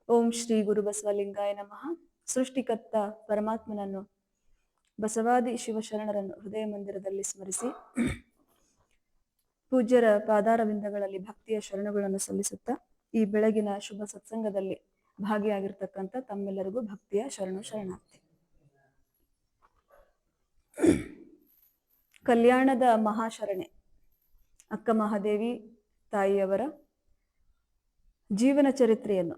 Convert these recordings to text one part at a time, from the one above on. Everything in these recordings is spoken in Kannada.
ಓಂ ಶ್ರೀ ಗುರು ಬಸವಲಿಂಗಾಯ ನಮಃ. ಸೃಷ್ಟಿಕರ್ತ ಪರಮಾತ್ಮನನ್ನು ಬಸವಾದಿ ಶಿವಶರಣರನ್ನು ಹೃದಯ ಮಂದಿರದಲ್ಲಿ ಸ್ಮರಿಸಿ ಪೂಜ್ಯರ ಪಾದಾರವಿಂದಗಳಲ್ಲಿ ಭಕ್ತಿಯ ಶರಣಗಳನ್ನು ಸಲ್ಲಿಸುತ್ತಾ ಈ ಬೆಳಗಿನ ಶುಭ ಸತ್ಸಂಗದಲ್ಲಿ ಭಾಗಿಯಾಗಿರ್ತಕ್ಕಂಥ ತಮ್ಮೆಲ್ಲರಿಗೂ ಭಕ್ತಿಯ ಶರಣಾರ್ಥಿ. ಕಲ್ಯಾಣದ ಮಹಾಶರಣೆ ಅಕ್ಕ ಮಹಾದೇವಿ ತಾಯಿಯವರ ಜೀವನ ಚರಿತ್ರೆಯನ್ನು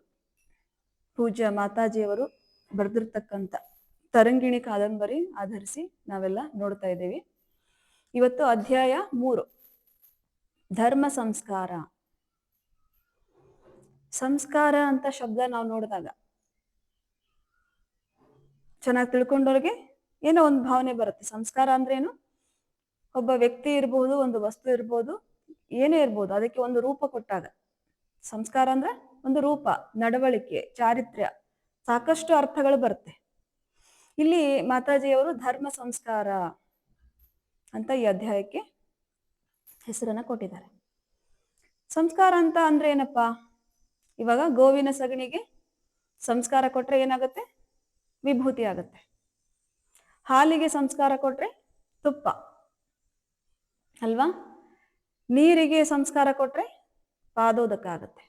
ಪೂಜ್ಯ ಮಾತಾಜಿಯವರು ಬರೆದಿರ್ತಕ್ಕಂಥ ತರಂಗಿಣಿ ಕಾದಂಬರಿ ಆಧರಿಸಿ ನಾವೆಲ್ಲ ನೋಡ್ತಾ ಇದ್ದೇವೆ. ಇವತ್ತು ಅಧ್ಯಾಯ 3, ಧರ್ಮ ಸಂಸ್ಕಾರ. ಸಂಸ್ಕಾರ ಅಂತ ಶಬ್ದ ನಾವು ನೋಡಿದಾಗ ಚೆನ್ನಾಗಿ ತಿಳ್ಕೊಂಡವ್ರಿಗೆ ಏನೋ ಒಂದು ಭಾವನೆ ಬರುತ್ತೆ. ಸಂಸ್ಕಾರ ಅಂದ್ರೆ ಏನು? ಒಬ್ಬ ವ್ಯಕ್ತಿ ಇರ್ಬೋದು, ಒಂದು ವಸ್ತು ಇರ್ಬೋದು, ಏನೇ ಇರ್ಬೋದು, ಅದಕ್ಕೆ ಒಂದು ರೂಪ ಕೊಟ್ಟಾಗ ಸಂಸ್ಕಾರ ಅಂದ್ರೆ ಒಂದು ರೂಪ, ನಡವಳಿಕೆ, ಚಾರಿತ್ರ್ಯ, ಸಾಕಷ್ಟು ಅರ್ಥಗಳು ಬರುತ್ತೆ. ಇಲ್ಲಿ ಮಾತಾಜಿಯವರು ಧರ್ಮ ಸಂಸ್ಕಾರ ಅಂತ ಈ ಅಧ್ಯಾಯಕ್ಕೆ ಹೆಸರನ್ನ ಕೊಟ್ಟಿದ್ದಾರೆ. ಸಂಸ್ಕಾರ ಅಂತ ಅಂದ್ರೆ ಏನಪ್ಪಾ? ಇವಾಗ ಗೋವಿನ ಸಗಣಿಗೆ ಸಂಸ್ಕಾರ ಕೊಟ್ರೆ ಏನಾಗುತ್ತೆ? ವಿಭೂತಿ ಆಗುತ್ತೆ. ಹಾಲಿಗೆ ಸಂಸ್ಕಾರ ಕೊಟ್ರೆ ತುಪ್ಪ ಅಲ್ವಾ? ನೀರಿಗೆ ಸಂಸ್ಕಾರ ಕೊಟ್ರೆ ಪಾದೋದಕ ಆಗುತ್ತೆ.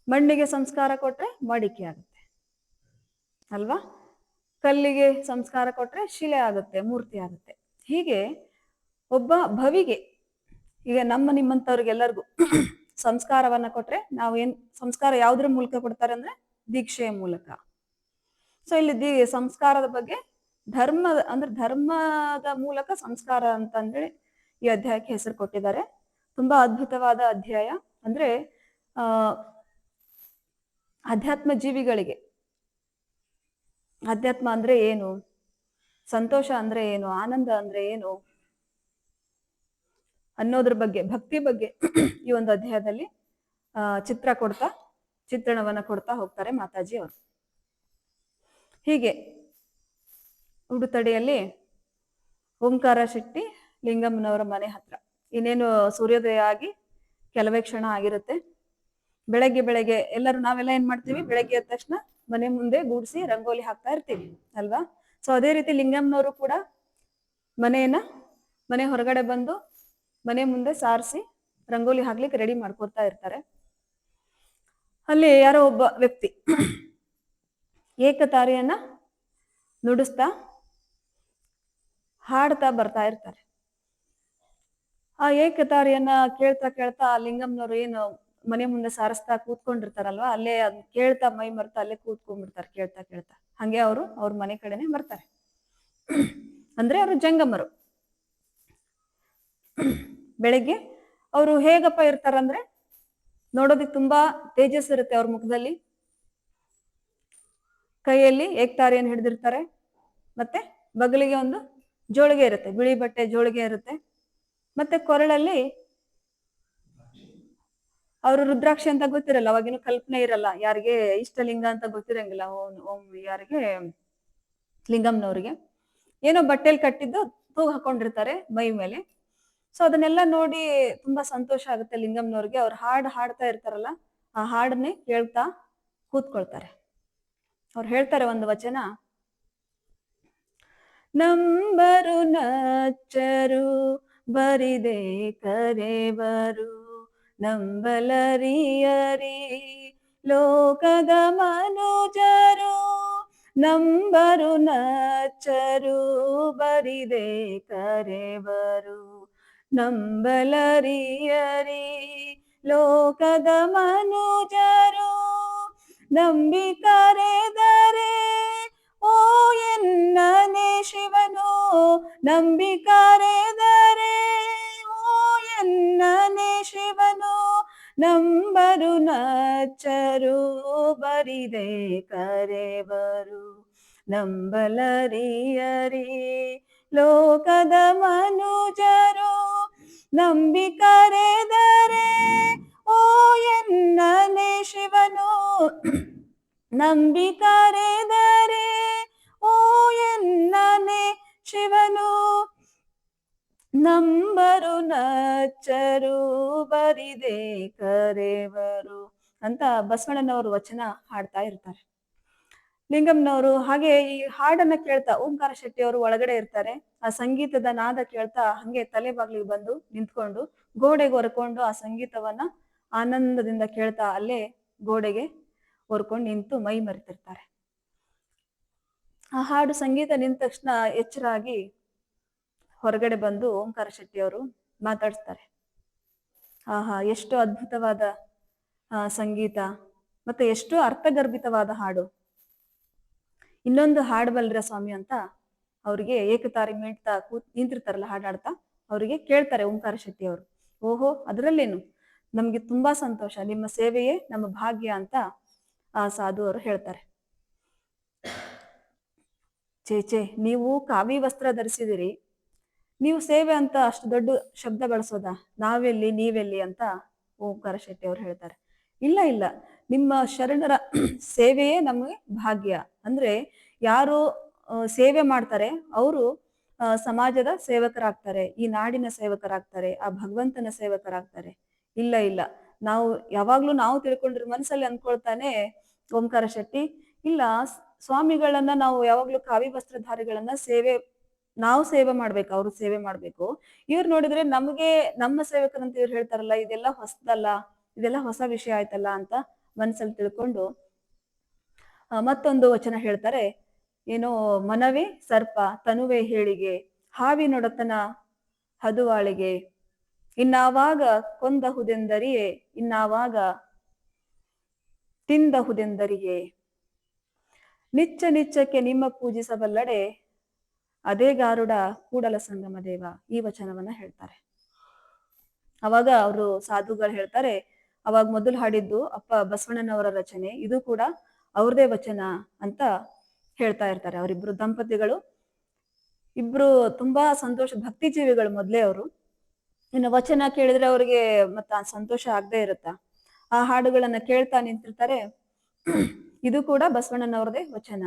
ಮಣ್ಣಿಗೆ ಸಂಸ್ಕಾರ ಕೊಟ್ರೆ ಮಡಿಕೆ ಆಗುತ್ತೆ ಅಲ್ವಾ? ಕಲ್ಲಿಗೆ ಸಂಸ್ಕಾರ ಕೊಟ್ರೆ ಶಿಲೆ ಆಗುತ್ತೆ, ಮೂರ್ತಿ ಆಗುತ್ತೆ. ಹೀಗೆ ಒಬ್ಬ ಭವಿಗೆ, ಈಗ ನಮ್ಮ ನಿಮ್ಮಂಥವ್ರಿಗೆಲ್ಲರಿಗೂ ಸಂಸ್ಕಾರವನ್ನ ಕೊಟ್ರೆ ನಾವು ಸಂಸ್ಕಾರ ಯಾವುದ್ರ ಮೂಲಕ ಕೊಡ್ತಾರೆ ಅಂದ್ರೆ ದೀಕ್ಷೆಯ ಮೂಲಕ. ಸೊ ಇಲ್ಲಿ ಸಂಸ್ಕಾರದ ಬಗ್ಗೆ ಧರ್ಮದ ಮೂಲಕ ಸಂಸ್ಕಾರ ಅಂತಂದ್ರೆ ಈ ಅಧ್ಯಾಯಕ್ಕೆ ಹೆಸರು ಕೊಟ್ಟಿದ್ದಾರೆ. ತುಂಬಾ ಅದ್ಭುತವಾದ ಅಧ್ಯಾಯ. ಅಂದ್ರೆ ಅಧ್ಯಾತ್ಮ ಜೀವಿಗಳಿಗೆ ಅಧ್ಯಾತ್ಮ ಅಂದ್ರೆ ಏನು, ಸಂತೋಷ ಅಂದ್ರೆ ಏನು, ಆನಂದ ಅಂದ್ರೆ ಏನು ಅನ್ನೋದ್ರ ಬಗ್ಗೆ, ಭಕ್ತಿ ಬಗ್ಗೆ ಈ ಒಂದು ಅಧ್ಯಾಯದಲ್ಲಿ ಚಿತ್ರಣವನ್ನ ಕೊಡ್ತಾ ಹೋಗ್ತಾರೆ ಮಾತಾಜಿ ಅವರು. ಹೀಗೆ ಉಡುತಡಿಯಲ್ಲಿ ಓಂಕಾರ ಶೆಟ್ಟಿ ಲಿಂಗಮ್ಮನವರ ಮನೆ ಹತ್ರ ಇನ್ನೇನು ಸೂರ್ಯೋದಯ ಆಗಿ ಕೆಲವೇ ಕ್ಷಣ ಆಗಿರುತ್ತೆ. ಬೆಳಗ್ಗೆ ನಾವೆಲ್ಲ ಏನ್ ಮಾಡ್ತೀವಿ? ಬೆಳಗ್ಗೆ ಎದ್ದ ತಕ್ಷಣ ಮನೆ ಮುಂದೆ ಗೂಡಿಸಿ ರಂಗೋಲಿ ಹಾಕ್ತಾ ಇರ್ತೀವಿ ಅಲ್ವಾ? ಸೊ ಅದೇ ರೀತಿ ಲಿಂಗಮ್ಮನವರು ಕೂಡ ಮನೆ ಹೊರಗಡೆ ಬಂದು ಮನೆ ಮುಂದೆ ಸಾರಿಸಿ ರಂಗೋಲಿ ಹಾಕ್ಲಿಕ್ಕೆ ರೆಡಿ ಮಾಡ್ಕೊತಾ ಇರ್ತಾರೆ. ಅಲ್ಲಿ ಯಾರೋ ಒಬ್ಬ ವ್ಯಕ್ತಿ ಏಕತಾರಿಯನ್ನ ನುಡಿಸ್ತಾ ಹಾಡ್ತಾ ಬರ್ತಾ ಇರ್ತಾರೆ. ಆ ಏಕತಾರಿಯನ್ನ ಕೇಳ್ತಾ ಲಿಂಗಮ್ಮನವರು ಏನು ಮನೆ ಮುಂದೆ ಸಾರಿಸ್ತಾ ಕೂತ್ಕೊಂಡಿರ್ತಾರಲ್ವಾ, ಅಲ್ಲೇ ಅದ್ ಕೇಳ್ತಾ ಮೈ ಮರ್ತಾ ಅಲ್ಲೇ ಕೂತ್ಕೊಂಡ್ಬಿಡ್ತಾರೆ ಕೇಳ್ತಾ. ಹಂಗೆ ಅವ್ರ ಮನೆ ಕಡೆನೆ ಬರ್ತಾರೆ. ಅಂದ್ರೆ ಅವರು ಜಂಗಮರು. ಬೆಳಿಗ್ಗೆ ಅವರು ಹೇಗಪ್ಪ ಇರ್ತಾರಂದ್ರೆ ನೋಡೋದಿಕ್ ತುಂಬಾ ತೇಜಸ್ ಇರುತ್ತೆ ಅವ್ರ ಮುಖದಲ್ಲಿ. ಕೈಯಲ್ಲಿ ಏಕತಾರಿಯನ್ನು ಹಿಡಿದಿರ್ತಾರೆ, ಮತ್ತೆ ಬಗಲಿಗೆ ಒಂದು ಜೋಳಿಗೆ ಇರುತ್ತೆ, ಬಿಳಿ ಬಟ್ಟೆ ಜೋಳಿಗೆ ಇರುತ್ತೆ. ಮತ್ತೆ ಕೊರಳಲ್ಲಿ ಅವರು ರುದ್ರಾಕ್ಷಿ ಅಂತ ಗೊತ್ತಿರಲ್ಲ, ಅವಾಗಿನ ಕಲ್ಪನೆ ಇರಲ್ಲ, ಯಾರಿಗೆ ಇಷ್ಟಲಿಂಗ ಅಂತ ಗೊತ್ತಿರಂಗಿಲ್ಲ ಯಾರಿಗೆ ಲಿಂಗಮ್ಮನವ್ರಿಗೆ. ಏನೋ ಬಟ್ಟೆಲಿ ಕಟ್ಟಿದ್ದು ತೂಗ್ ಹಾಕೊಂಡಿರ್ತಾರೆ ಮೈ ಮೇಲೆ. ಸೊ ಅದನ್ನೆಲ್ಲ ನೋಡಿ ತುಂಬಾ ಸಂತೋಷ ಆಗುತ್ತೆ ಲಿಂಗಮ್ಮನವ್ರಿಗೆ. ಅವ್ರು ಹಾಡ್ತಾ ಇರ್ತಾರಲ್ಲ, ಆ ಹಾಡನ್ನೇ ಕೇಳ್ತಾ ಕೂತ್ಕೊಳ್ತಾರೆ. ಅವ್ರು ಹೇಳ್ತಾರೆ ಒಂದು ವಚನ: ನಂಬರು ನಚ್ಚರು ಬರಿದೆ ಕರೆವರು, ನಂಬಲರಿಯರಿ ಲೋಕದ ಮನುಜರು. ನಂಬರು ನಚ್ಚರು ಬರಿದೆ ಕರೆವರು, ನಂಬಲರಿಯರಿ ಲೋಕದ ಮನುಜರು. ನಂಬಿ ಕರೆದರೆ ಓ ಎನ್ನನೆ ಶಿವನು, ನಂಬಿ ಕರೆದರೆ ಓ ಎನ್ನನೆ ಶಿವನು. ನಂಬರು ನಚ್ಚರು ಬರಿದೆ ಕರೆವರು, ನಂಬಲರಿಯರಿ ಲೋಕದ ಮನುಜರು. ನಂಬಿ ಕರೆದರೆ ಓ ಎನ್ನನೆ ಶಿವನು, ನಂಬಿ ಕರೆದರೆ ಓ ಎನ್ನನೆ ಶಿವನು. ನಂಬರು ನಚ್ಚರು ಬರಿದೆ ಕರೆವರು, ಅಂತ ಬಸವಣ್ಣನವರು ವಚನ ಹಾಡ್ತಾ ಇರ್ತಾರೆ. ಲಿಂಗಮ್ನವರು ಹಾಗೆ ಈ ಹಾಡನ್ನ ಕೇಳ್ತಾ, ಓಂಕಾರ ಶೆಟ್ಟಿ ಅವರು ಒಳಗಡೆ ಇರ್ತಾರೆ. ಆ ಸಂಗೀತದ ನಾದ ಕೇಳ್ತಾ ಹಂಗೆ ತಲೆ ಬಾಗ್ಲಿಗೆ ಬಂದು ನಿಂತ್ಕೊಂಡು ಗೋಡೆಗೆ ಹೊರ್ಕೊಂಡು ಆ ಸಂಗೀತವನ್ನ ಆನಂದದಿಂದ ಕೇಳ್ತಾ ಅಲ್ಲೇ ಗೋಡೆಗೆ ಹೊರ್ಕೊಂಡು ನಿಂತು ಮೈ ಮರೆತಿರ್ತಾರೆ. ಆ ಹಾಡು ಸಂಗೀತ ನಿಂತ ತಕ್ಷಣ ಎಚ್ಚರಾಗಿ ಹೊರಗಡೆ ಬಂದು ಓಂಕಾರ ಶೆಟ್ಟಿ ಅವರು ಮಾತಾಡಿಸ್ತಾರೆ. ಆಹಾ, ಎಷ್ಟು ಅದ್ಭುತವಾದ ಸಂಗೀತ, ಮತ್ತೆ ಎಷ್ಟು ಅರ್ಥಗರ್ಭಿತವಾದ ಹಾಡು. ಇನ್ನೊಂದು ಹಾಡಬಲ್ರ ಸ್ವಾಮಿ ಅಂತ ಅವ್ರಿಗೆ ಏಕತಾರಿ ಮೀಡ್ತಾ ನಿಂತಿರ್ತಾರಲ್ಲ ಹಾಡಾಡ್ತಾ, ಅವರಿಗೆ ಕೇಳ್ತಾರೆ ಓಂಕಾರ ಶೆಟ್ಟಿ ಅವರು. ಓಹೋ, ಅದರಲ್ಲೇನು, ನಮ್ಗೆ ತುಂಬಾ ಸಂತೋಷ, ನಿಮ್ಮ ಸೇವೆಯೇ ನಮ್ಮ ಭಾಗ್ಯ ಅಂತ ಆ ಸಾಧು ಅವರು ಹೇಳ್ತಾರೆ. ಚೇಚೆ, ನೀವು ಕಾವಿ ವಸ್ತ್ರ ಧರಿಸಿದಿರಿ, ನೀವು ಸೇವೆ ಅಂತ ಅಷ್ಟು ದೊಡ್ಡ ಶಬ್ದ ಬಳಸೋದಾ, ನಾವೆಲ್ಲಿ ನೀವೆಲ್ಲಿ ಅಂತ ಓಂಕಾರ ಶೆಟ್ಟಿ ಅವರು ಹೇಳ್ತಾರೆ. ಇಲ್ಲ ಇಲ್ಲ, ನಿಮ್ಮ ಶರಣರ ಸೇವೆಯೇ ನಮಗೆ ಭಾಗ್ಯ. ಅಂದ್ರೆ ಯಾರು ಸೇವೆ ಮಾಡ್ತಾರೆ ಅವರು ಸಮಾಜದ ಸೇವಕರಾಗ್ತಾರೆ, ಈ ನಾಡಿನ ಸೇವಕರಾಗ್ತಾರೆ, ಆ ಭಗವಂತನ ಸೇವಕರಾಗ್ತಾರೆ. ಇಲ್ಲ ಇಲ್ಲ, ನಾವು ಯಾವಾಗ್ಲೂ ನಾವು ತಿಳ್ಕೊಂಡಿರೋ ಮನಸ್ಸಲ್ಲಿ ಅನ್ಕೊಳ್ತಾನೆ ಓಂಕಾರ ಶೆಟ್ಟಿ, ಇಲ್ಲ ಸ್ವಾಮಿಗಳನ್ನ ನಾವು ಯಾವಾಗ್ಲೂ ಕಾವಿ ವಸ್ತ್ರಧಾರಿಗಳನ್ನ ನಾವು ಸೇವೆ ಮಾಡ್ಬೇಕು, ಅವ್ರು ಸೇವೆ ಮಾಡ್ಬೇಕು. ಇವ್ರು ನೋಡಿದ್ರೆ ನಮ್ಗೆ ನಮ್ಮ ಸೇವಕರಂತ ಇವ್ರು ಹೇಳ್ತಾರಲ್ಲ, ಇದೆಲ್ಲ ಹೊಸದಲ್ಲ, ಇದೆಲ್ಲ ಹೊಸ ವಿಷಯ ಆಯ್ತಲ್ಲ ಅಂತ ಮನ್ಸಲ್ಲಿ ತಿಳ್ಕೊಂಡು ಮತ್ತೊಂದು ವಚನ ಹೇಳ್ತಾರೆ. ಏನೋ, ಮನವೇ ಸರ್ಪ ತನುವೆ ಹೇಳಿಗೆ, ಹಾವಿನೊಡತನ ಹದುವಾಳಿಗೆ, ಇನ್ನಾವಾಗ ಕೊಂದಹುದೆಂದರಿಯೇ, ಇನ್ನಾವಾಗ ತಿಂದಹುದೆಂದರಿಯೇ, ನಿಚ್ಚ ನಿಚ್ಚಕ್ಕೆ ನಿಮ್ಮ ಪೂಜಿಸಬಲ್ಲಡೆ, ಅದೇ ಗಾರುಡ ಕೂಡಲ ಸಂಗಮ ದೇವ. ಈ ವಚನವನ್ನ ಹೇಳ್ತಾರೆ. ಅವಾಗ ಅವರು ಸಾಧುಗಳು ಹೇಳ್ತಾರೆ, ಅವಾಗ ಮೊದಲು ಹಾಡಿದ್ದು ಅಪ್ಪ ಬಸವಣ್ಣನವರ ರಚನೆ, ಇದು ಕೂಡ ಅವ್ರದೇ ವಚನ ಅಂತ ಹೇಳ್ತಾ ಇರ್ತಾರೆ. ಅವರಿಬ್ರು ದಂಪತಿಗಳು ಇಬ್ರು ತುಂಬಾ ಸಂತೋಷ ಭಕ್ತಿ ಜೀವಿಗಳು ಮೊದ್ಲೇ ಅವರು. ಇನ್ನು ವಚನ ಕೇಳಿದ್ರೆ ಅವ್ರಿಗೆ ಮತ್ತ ಸಂತೋಷ ಆಗದೆ ಇರುತ್ತ. ಆ ಹಾಡುಗಳನ್ನ ಕೇಳ್ತಾ ನಿಂತಿರ್ತಾರೆ. ಇದು ಕೂಡ ಬಸವಣ್ಣನವ್ರದೇ ವಚನ.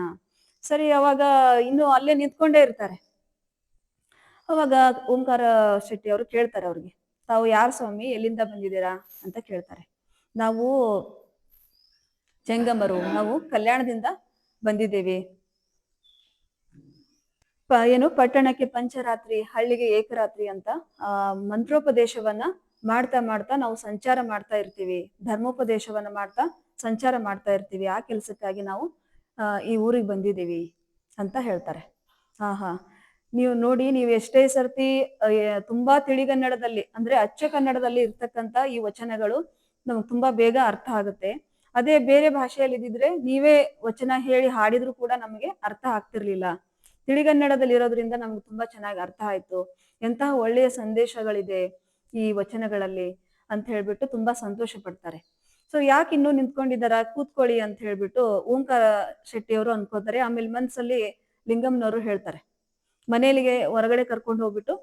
ಸರಿ, ಅವಾಗ ಇನ್ನು ಅಲ್ಲೇ ನಿಂತ್ಕೊಂಡೇ ಇರ್ತಾರೆ. ಅವಾಗ ಓಂಕಾರ ಶೆಟ್ಟಿ ಅವರು ಕೇಳ್ತಾರೆ ಅವ್ರಿಗೆ, ತಾವು ಯಾರು ಸ್ವಾಮಿ, ಎಲ್ಲಿಂದ ಬಂದಿದ್ದೀರಾ ಅಂತ ಕೇಳ್ತಾರೆ. ನಾವು ಜಂಗಮರು, ನಾವು ಕಲ್ಯಾಣದಿಂದ ಬಂದಿದ್ದೇವೆ. ಏನು ಪಟ್ಟಣಕ್ಕೆ ಪಂಚರಾತ್ರಿ, ಹಳ್ಳಿಗೆ ಏಕರಾತ್ರಿ ಅಂತ ಮಂತ್ರೋಪದೇಶವನ್ನ ಮಾಡ್ತಾ ಮಾಡ್ತಾ ನಾವು ಸಂಚಾರ ಮಾಡ್ತಾ ಇರ್ತೀವಿ, ಧರ್ಮೋಪದೇಶವನ್ನ ಮಾಡ್ತಾ ಸಂಚಾರ ಮಾಡ್ತಾ ಇರ್ತೀವಿ. ಆ ಕೆಲಸಕ್ಕಾಗಿ ನಾವು ಈ ಊರಿಗೆ ಬಂದಿದ್ದೀವಿ ಅಂತ ಹೇಳ್ತಾರೆ. ಹಾ, ನೀವು ನೋಡಿ, ನೀವು ಎಷ್ಟೇ ಸರ್ತಿ ತುಂಬಾ ತಿಳಿಗನ್ನಡದಲ್ಲಿ ಅಂದ್ರೆ ಅಚ್ಚ ಕನ್ನಡದಲ್ಲಿ ಇರ್ತಕ್ಕಂಥ ಈ ವಚನಗಳು ನಮ್ಗೆ ತುಂಬಾ ಬೇಗ ಅರ್ಥ ಆಗುತ್ತೆ. ಅದೇ ಬೇರೆ ಭಾಷೆಯಲ್ಲಿ ಇದ್ದಿದ್ರೆ ನೀವೇ ವಚನ ಹೇಳಿ ಹಾಡಿದ್ರು ಕೂಡ ನಮಗೆ ಅರ್ಥ ಆಗ್ತಿರ್ಲಿಲ್ಲ. ತಿಳಿಗನ್ನಡದಲ್ಲಿ ಇರೋದ್ರಿಂದ ನಮ್ಗೆ ತುಂಬಾ ಚೆನ್ನಾಗಿ ಅರ್ಥ ಆಯ್ತು, ಎಂತಹ ಒಳ್ಳೆಯ ಸಂದೇಶಗಳಿದೆ ಈ ವಚನಗಳಲ್ಲಿ ಅಂತ ಹೇಳ್ಬಿಟ್ಟು ತುಂಬಾ ಸಂತೋಷ ಪಡ್ತಾರೆ. ಸೊ ಯಾಕೆ ಇನ್ನೂ ನಿಂತ್ಕೊಂಡಿದಾರ, ಕೂತ್ಕೊಳ್ಳಿ ಅಂತ ಹೇಳ್ಬಿಟ್ಟು ಓಂಕಾರ ಶೆಟ್ಟಿ ಅವರು ಅನ್ಕೋತಾರೆ. ಆಮೇಲೆ ಮನ್ಸಲ್ಲಿ ಲಿಂಗಮ್ನವರು ಹೇಳ್ತಾರೆ, ಮನೇಲಿಗೆ ಹೊರಗಡೆ ಕರ್ಕೊಂಡು ಹೋಗ್ಬಿಟ್ಟು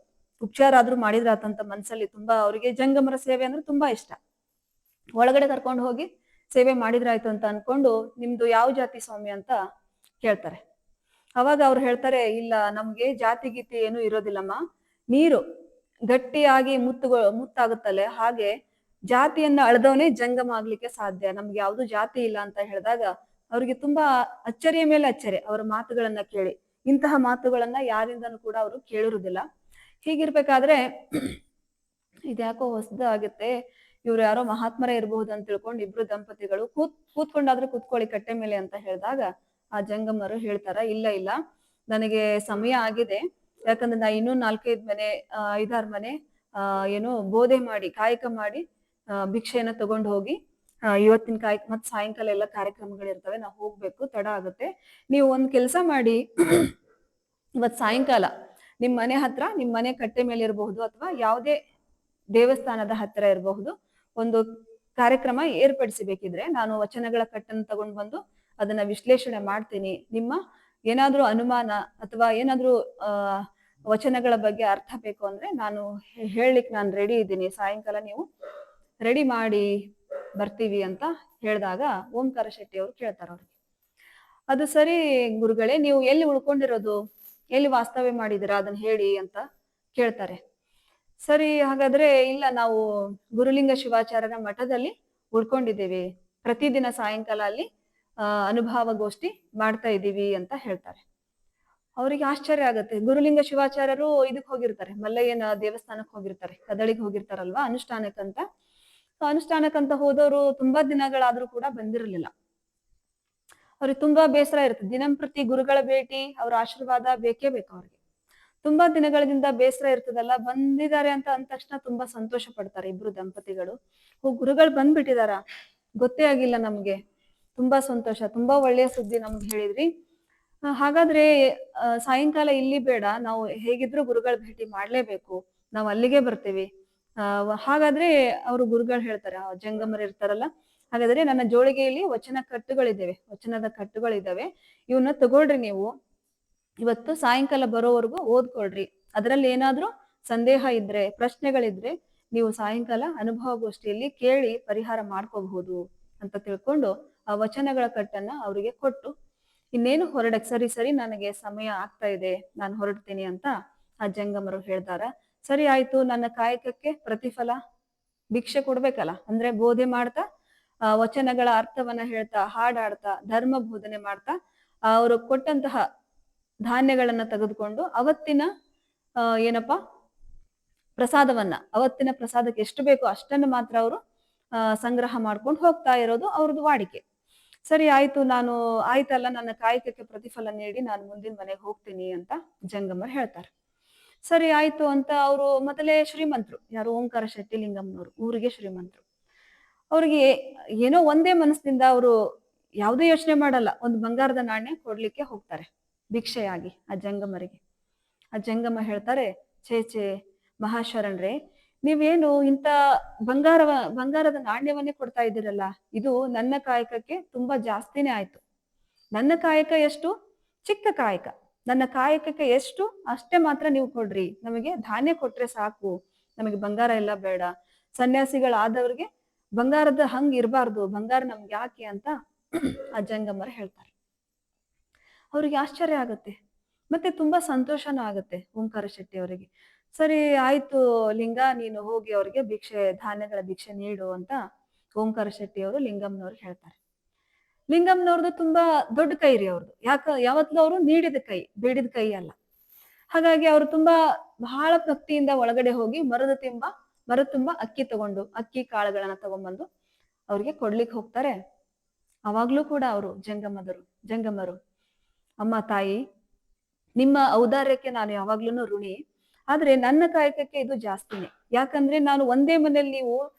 ಉಪಚಾರ ಆದ್ರೂ ಮಾಡಿದ್ರಾತಂತ ಮನ್ಸಲ್ಲಿ ತುಂಬಾ ಅವ್ರಿಗೆ ಜಂಗಮರ ಸೇವೆ ಅಂದ್ರೆ ತುಂಬಾ ಇಷ್ಟ. ಒಳಗಡೆ ಕರ್ಕೊಂಡು ಹೋಗಿ ಸೇವೆ ಮಾಡಿದ್ರಾಯ್ತು ಅಂತ ಅನ್ಕೊಂಡು, ನಿಮ್ದು ಯಾವ ಜಾತಿ ಸ್ವಾಮಿ ಅಂತ ಕೇಳ್ತಾರೆ. ಅವಾಗ ಅವ್ರು ಹೇಳ್ತಾರೆ, ಇಲ್ಲ ನಮ್ಗೆ ಜಾತಿ ಗೀತಿ ಏನು ಇರೋದಿಲ್ಲಮ್ಮ, ನೀರು ಗಟ್ಟಿಯಾಗಿ ಮುತ್ತಾಗುತ್ತಲ್ಲ ಹಾಗೆ ಜಾತಿಯನ್ನ ಅಳೆದವನೇ ಜಂಗಮ ಆಗ್ಲಿಕ್ಕೆ ಸಾಧ್ಯ, ನಮ್ಗೆ ಯಾವ್ದು ಜಾತಿ ಇಲ್ಲ ಅಂತ ಹೇಳಿದಾಗ ಅವ್ರಿಗೆ ತುಂಬಾ ಅಚ್ಚರಿಯ ಮೇಲೆ ಅಚ್ಚರಿ ಅವರ ಮಾತುಗಳನ್ನ ಕೇಳಿ. ಇಂತಹ ಮಾತುಗಳನ್ನ ಯಾರಿಂದನೂ ಕೂಡ ಅವರು ಕೇಳಿರುವುದಿಲ್ಲ. ಹೀಗಿರ್ಬೇಕಾದ್ರೆ ಇದ್ಯಾಕೋ ಹೊಸದಾಗುತ್ತೆ, ಇವ್ರು ಯಾರೋ ಮಹಾತ್ಮರೇ ಇರಬಹುದು ಅಂತ ತಿಳ್ಕೊಂಡು ಇಬ್ರು ದಂಪತಿಗಳು ಕೂತ್ಕೊಂಡಾದ್ರೆ ಕೂತ್ಕೊಳ್ಳಿ ಕಟ್ಟೆ ಮೇಲೆ ಅಂತ ಹೇಳಿದಾಗ ಆ ಜಂಗಮರು ಹೇಳ್ತಾರ, ಇಲ್ಲ ಇಲ್ಲ, ನನಗೆ ಸಮಯ ಆಗಿದೆ, ಯಾಕಂದ್ರೆ ನಾ ಇನ್ನೂ 4-5 ಮನೆ 5-6 ಮನೆ ಏನು ಬೋಧೆ ಮಾಡಿ ಕಾಯಕ ಮಾಡಿ ಭಿಕ್ಷೆಯನ್ನ ತಗೊಂಡು ಹೋಗಿ ಇವತ್ತಿನ ಮತ್ ಸಾಯಂಕಾಲ ಎಲ್ಲ ಕಾರ್ಯಕ್ರಮಗಳಿರ್ತವೆ, ನಾವು ಹೋಗ್ಬೇಕು, ತಡ ಆಗುತ್ತೆ. ನೀವು ಒಂದ್ ಕೆಲಸ ಮಾಡಿ, ಇವತ್ ಸಾಯಂಕಾಲ ನಿಮ್ ಮನೆ ಹತ್ರ, ನಿಮ್ ಮನೆ ಕಟ್ಟೆ ಮೇಲೆ ಇರಬಹುದು ಅಥವಾ ಯಾವುದೇ ದೇವಸ್ಥಾನದ ಹತ್ತಿರ ಇರಬಹುದು, ಒಂದು ಕಾರ್ಯಕ್ರಮ ಏರ್ಪಡಿಸಬೇಕಿದ್ರೆ ನಾನು ವಚನಗಳ ಕಟ್ಟನ್ನು ತಗೊಂಡು ಬಂದು ಅದನ್ನ ವಿಶ್ಲೇಷಣೆ ಮಾಡ್ತೀನಿ. ನಿಮ್ಮ ಏನಾದ್ರೂ ಅನುಮಾನ ಅಥವಾ ಏನಾದ್ರೂ ವಚನಗಳ ಬಗ್ಗೆ ಅರ್ಥ ಬೇಕು ಅಂದ್ರೆ ನಾನು ಹೇಳಲಿಕ್ಕೆ ನಾನು ರೆಡಿ ಇದ್ದೀನಿ, ಸಾಯಂಕಾಲ ನೀವು ರೆಡಿ ಮಾಡಿ ಬರ್ತೀವಿ ಅಂತ ಹೇಳಿದಾಗ ಓಂಕಾರ ಶೆಟ್ಟಿ ಅವರು ಕೇಳ್ತಾರ ಅವ್ರಿಗೆ, ಅದು ಸರಿ ಗುರುಗಳೇ, ನೀವು ಎಲ್ಲಿ ಉಳ್ಕೊಂಡಿರೋದು, ಎಲ್ಲಿ ವಾಸ್ತವ್ಯ ಮಾಡಿದಿರಾ ಅದನ್ನ ಹೇಳಿ ಅಂತ ಕೇಳ್ತಾರೆ. ಸರಿ, ಹಾಗಾದ್ರೆ ಇಲ್ಲ, ನಾವು ಗುರುಲಿಂಗ ಶಿವಾಚಾರ್ಯರ ಮಠದಲ್ಲಿ ಉಳ್ಕೊಂಡಿದ್ದೇವೆ, ಪ್ರತಿದಿನ ಸಾಯಂಕಾಲ ಅಲ್ಲಿ ಅನುಭವಗೋಷ್ಠಿ ಮಾಡ್ತಾ ಇದ್ದೀವಿ ಅಂತ ಹೇಳ್ತಾರೆ. ಅವರಿಗೆ ಆಶ್ಚರ್ಯ ಆಗುತ್ತೆ. ಗುರುಲಿಂಗ ಶಿವಾಚಾರ್ಯರು ಇದಕ್ ಹೋಗಿರ್ತಾರೆ, ಮಲ್ಲಯ್ಯನ ದೇವಸ್ಥಾನಕ್ಕೆ ಹೋಗಿರ್ತಾರೆ, ಕದಳಿಗೆ ಹೋಗಿರ್ತಾರಲ್ವಾ ಅನುಷ್ಠಾನಕ್ಕಂತ. ಅನುಷ್ಠಾನಕ್ಕಂತ ಹೋದವರು ತುಂಬಾ ದಿನಗಳಾದ್ರೂ ಕೂಡ ಬಂದಿರಲಿಲ್ಲ. ಅವ್ರಿಗೆ ತುಂಬಾ ಬೇಸರ ಇರುತ್ತೆ. ದಿನಂಪ್ರತಿ ಗುರುಗಳ ಭೇಟಿ, ಅವ್ರ ಆಶೀರ್ವಾದ ಬೇಕೇ ಬೇಕು ಅವ್ರಿಗೆ. ತುಂಬಾ ದಿನಗಳಿಂದ ಬೇಸರ ಇರ್ತದಲ್ಲ, ಬಂದಿದ್ದಾರೆ ಅಂತ ಅಂದ ತಕ್ಷಣ ತುಂಬಾ ಸಂತೋಷ ಪಡ್ತಾರೆ ಇಬ್ರು ದಂಪತಿಗಳು. ಗುರುಗಳು ಬಂದ್ಬಿಟ್ಟಿದಾರ, ಗೊತ್ತೇ ಆಗಿಲ್ಲ ನಮ್ಗೆ, ತುಂಬಾ ಸಂತೋಷ, ತುಂಬಾ ಒಳ್ಳೆಯ ಸುದ್ದಿ ನಮ್ಗೆ ಹೇಳಿದ್ರಿ. ಹಾಗಾದ್ರೆ ಸಾಯಂಕಾಲ ಇಲ್ಲಿ ಬೇಡ, ನಾವು ಹೇಗಿದ್ರು ಗುರುಗಳ ಭೇಟಿ ಮಾಡ್ಲೇಬೇಕು, ನಾವು ಅಲ್ಲಿಗೆ ಬರ್ತೇವೆ. ಹಾಗಾದ್ರೆ ಅವರು ಗುರುಗಳು ಹೇಳ್ತಾರೆ, ಜಂಗಮರು ಇರ್ತಾರಲ್ಲ, ಹಾಗಾದ್ರೆ ನನ್ನ ಜೋಳಿಗೆಯಲ್ಲಿ ವಚನ ಕಟ್ಟುಗಳಿದ್ದಾವೆ, ವಚನದ ಕಟ್ಟುಗಳಿದ್ದಾವೆ, ಇವನ್ನ ತಗೊಳ್ರಿ ನೀವು, ಇವತ್ತು ಸಾಯಂಕಾಲ ಬರೋವರೆಗೂ ಓದ್ಕೊಳ್ರಿ. ಅದರಲ್ಲಿ ಏನಾದ್ರೂ ಸಂದೇಹ ಇದ್ರೆ, ಪ್ರಶ್ನೆಗಳಿದ್ರೆ ನೀವು ಸಾಯಂಕಾಲ ಅನುಭವಗೋಷ್ಠಿಯಲ್ಲಿ ಕೇಳಿ ಪರಿಹಾರ ಮಾಡ್ಕೋಬಹುದು ಅಂತ ತಿಳ್ಕೊಂಡು ಆ ವಚನಗಳ ಕಟ್ಟನ್ನ ಅವರಿಗೆ ಕೊಟ್ಟು, ಇನ್ನೇನು ಹೊರಡಕ್, ಸರಿ ಸರಿ ನನಗೆ ಸಮಯ ಆಗ್ತಾ ಇದೆ, ನಾನು ಹೊರಡ್ತೀನಿ ಅಂತ ಆ ಜಂಗಮರು ಹೇಳ್ತಾರ. ಸರಿ ಆಯ್ತು, ನನ್ನ ಕಾಯಕಕ್ಕೆ ಪ್ರತಿಫಲ ಭಿಕ್ಷೆ ಕೊಡ್ಬೇಕಲ್ಲ, ಅಂದ್ರೆ ಬೋಧೆ ಮಾಡ್ತಾ, ವಚನಗಳ ಅರ್ಥವನ್ನ ಹೇಳ್ತಾ, ಹಾಡಾಡ್ತಾ, ಧರ್ಮ ಬೋಧನೆ ಮಾಡ್ತಾ, ಅವರು ಕೊಟ್ಟಂತಹ ಧಾನ್ಯಗಳನ್ನ ತೆಗೆದುಕೊಂಡು ಅವತ್ತಿನ ಏನಪ್ಪಾ ಪ್ರಸಾದವನ್ನ, ಅವತ್ತಿನ ಪ್ರಸಾದಕ್ಕೆ ಎಷ್ಟು ಬೇಕೋ ಅಷ್ಟನ್ನು ಮಾತ್ರ ಅವರು ಸಂಗ್ರಹ ಮಾಡ್ಕೊಂಡು ಹೋಗ್ತಾ ಇರೋದು ಅವ್ರದ್ದು ವಾಡಿಕೆ. ಸರಿ ಆಯ್ತು, ನಾನು ಆಯ್ತಲ್ಲ, ನನ್ನ ಕಾಯಕಕ್ಕೆ ಪ್ರತಿಫಲ ನೀಡಿ ನಾನು ಮುಂದಿನ ಮನೆಗೆ ಹೋಗ್ತೀನಿ ಅಂತ ಜಂಗಮರು ಹೇಳ್ತಾರೆ. ಸರಿ ಆಯ್ತು ಅಂತ ಅವರು ಮೊದಲೇ ಶ್ರೀಮಂತರು, ಯಾರು ಓಂಕಾರ ಶೆಟ್ಟಿ ಲಿಂಗಮ್ಮನವರು, ಊರಿಗೆ ಶ್ರೀಮಂತರು. ಅವ್ರಿಗೆ ಏನೋ ಒಂದೇ ಮನಸ್ಸಿನಿಂದ ಅವರು ಯಾವುದೇ ಯೋಚನೆ ಮಾಡಲ್ಲ, ಒಂದು ಬಂಗಾರದ ನಾಣ್ಯ ಕೊಡ್ಲಿಕ್ಕೆ ಹೋಗ್ತಾರೆ ಭಿಕ್ಷೆಯಾಗಿ ಆ ಜಂಗಮರಿಗೆ. ಆ ಜಂಗಮ ಹೇಳ್ತಾರೆ, ಛೇ ಮಹಾಶರಣರೇ, ನೀವೇನು ಇಂಥ ಬಂಗಾರದ ನಾಣ್ಯವನ್ನೇ ಕೊಡ್ತಾ ಇದ್ದೀರಲ್ಲ, ಇದು ನನ್ನ ಕಾಯಕಕ್ಕೆ ತುಂಬಾ ಜಾಸ್ತಿನೇ ಆಯ್ತು. ನನ್ನ ಕಾಯಕ ಎಷ್ಟು? ಚಿಕ್ಕ ಕಾಯಕ. ನನ್ನ ಕಾಯಕಕ್ಕೆ ಎಷ್ಟು ಅಷ್ಟೇ ಮಾತ್ರ ನೀವು ಕೊಡ್ರಿ, ನಮಗೆ ಧಾನ್ಯ ಕೊಟ್ರೆ ಸಾಕು, ನಮಗೆ ಬಂಗಾರ ಎಲ್ಲ ಬೇಡ. ಸನ್ಯಾಸಿಗಳಾದವ್ರಿಗೆ ಬಂಗಾರದ ಹಂಗ್ ಇರಬಾರ್ದು, ಬಂಗಾರ ನಮ್ಗೆ ಯಾಕೆ ಅಂತ ಆ ಜಂಗಮರು ಹೇಳ್ತಾರೆ. ಅವ್ರಿಗೆ ಆಶ್ಚರ್ಯ ಆಗತ್ತೆ, ಮತ್ತೆ ತುಂಬಾ ಸಂತೋಷನೂ ಆಗತ್ತೆ ಓಂಕಾರ ಶೆಟ್ಟಿ ಅವರಿಗೆ. ಸರಿ ಆಯ್ತು ಲಿಂಗ, ನೀನು ಹೋಗಿ ಅವ್ರಿಗೆ ಧಾನ್ಯಗಳ ಭಿಕ್ಷೆ ನೀಡು ಅಂತ ಓಂಕಾರ ಶೆಟ್ಟಿ ಅವರು ಲಿಂಗಮ್ಮನವ್ರಿಗೆ ಹೇಳ್ತಾರೆ. ಲಿಂಗಮ್ಮನವ್ರದ್ದು ತುಂಬಾ ದೊಡ್ಡ ಕೈ ರೀ ಅವ್ರದ್ದು, ಯಾವತ್ತೂ ಅವರು ನೀಡಿದ ಕೈ, ಬೇಡಿದ ಕೈ ಅಲ್ಲ. ಹಾಗಾಗಿ ಅವರು ತುಂಬಾ ಬಹಳ ಭಕ್ತಿಯಿಂದ ಒಳಗಡೆ ಹೋಗಿ ಮರ ತುಂಬಾ ಅಕ್ಕಿ ತಗೊಂಡು, ಅಕ್ಕಿ ಕಾಳುಗಳನ್ನ ತಗೊಂಡ್ಬಂದು ಅವ್ರಿಗೆ ಕೊಡ್ಲಿಕ್ಕೆ ಹೋಗ್ತಾರೆ. ಅವಾಗ್ಲೂ ಕೂಡ ಅವರು ಜಂಗಮರು, ಅಮ್ಮ ತಾಯಿ, ನಿಮ್ಮ ಔದಾರ್ಯಕ್ಕೆ ನಾನು ಯಾವಾಗ್ಲೂ ಋಣಿ, ಆದ್ರೆ ನನ್ನ ಕಾಯಕಕ್ಕೆ ಇದು ಜಾಸ್ತಿನೇ. ಯಾಕಂದ್ರೆ ನಾನು ಒಂದೇ ಮನೇಲಿ ನೀವು